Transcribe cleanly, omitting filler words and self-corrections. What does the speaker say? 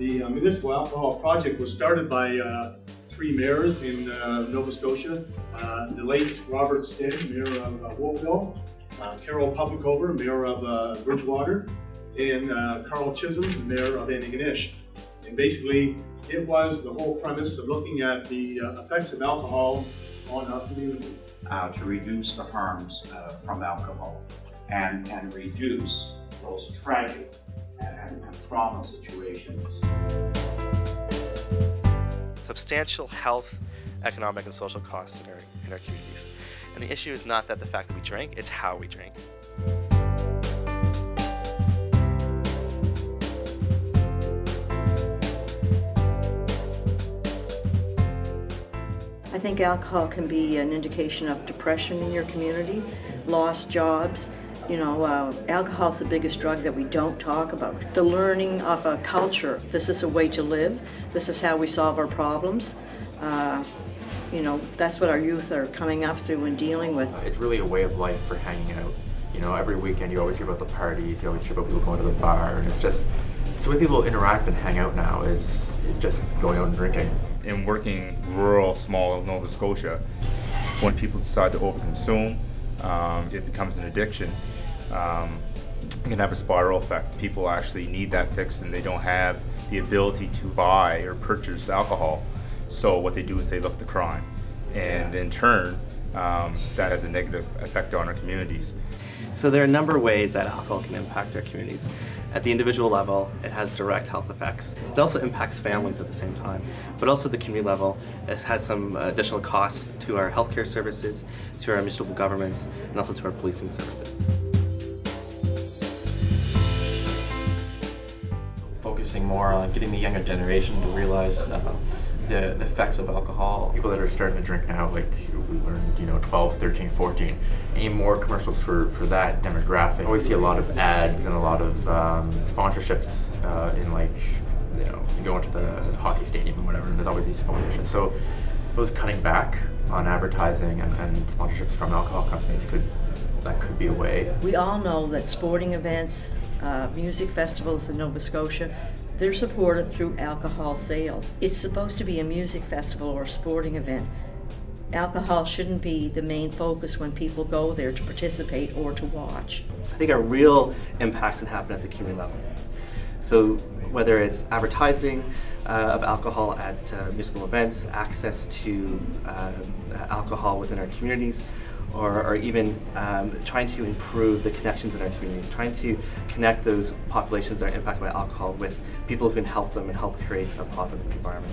The Municipal Alcohol Project was started by three mayors in Nova Scotia. The late Robert Stinn, Mayor of Wolfville, Carol Publicover, Mayor of Bridgewater, and Carl Chisholm, Mayor of Antigonish. And basically, it was the whole premise of looking at the effects of alcohol on our community. To reduce the harms from alcohol and reduce those tragic and trauma situations. Substantial health, economic, and social costs in our communities. And the issue is not that the fact that we drink, it's how we drink. I think alcohol can be an indication of depression in your community, lost jobs. You know, alcohol's the biggest drug that we don't talk about. The learning of a culture. This is a way to live. This is how we solve our problems. You know, that's what our youth are coming up through and dealing with. It's really a way of life for hanging out. You know, every weekend you always hear about the parties, you always hear about people going to the bar, and it's the way people interact and hang out now is just going out and drinking. In working rural, small Nova Scotia, when people decide to overconsume, it becomes an addiction. It can have a spiral effect. People actually need that fix and they don't have the ability to buy or purchase alcohol. So what they do is they look to crime. And in turn, that has a negative effect on our communities. So there are a number of ways that alcohol can impact our communities. At the individual level, it has direct health effects. It also impacts families at the same time. But also at the community level, it has some additional costs to our healthcare services, to our municipal governments, and also to our policing services. Focusing more on getting the younger generation to realize the effects of alcohol. People that are starting to drink now, like we learned, 12, 13, 14, aim more commercials for that demographic. I always see a lot of ads and a lot of sponsorships in you go into the hockey stadium or whatever, and there's always these sponsorships. So those cutting back on advertising and sponsorships from alcohol companies could be a way. We all know that sporting events, music festivals in Nova Scotia, they're supported through alcohol sales. It's supposed to be a music festival or a sporting event. Alcohol shouldn't be the main focus when people go there to participate or to watch. I think our real impacts can happen at the community level. So whether it's advertising of alcohol at municipal events, access to alcohol within our communities, or even trying to improve the connections in our communities, trying to connect those populations that are impacted by alcohol with people who can help them and help create a positive environment.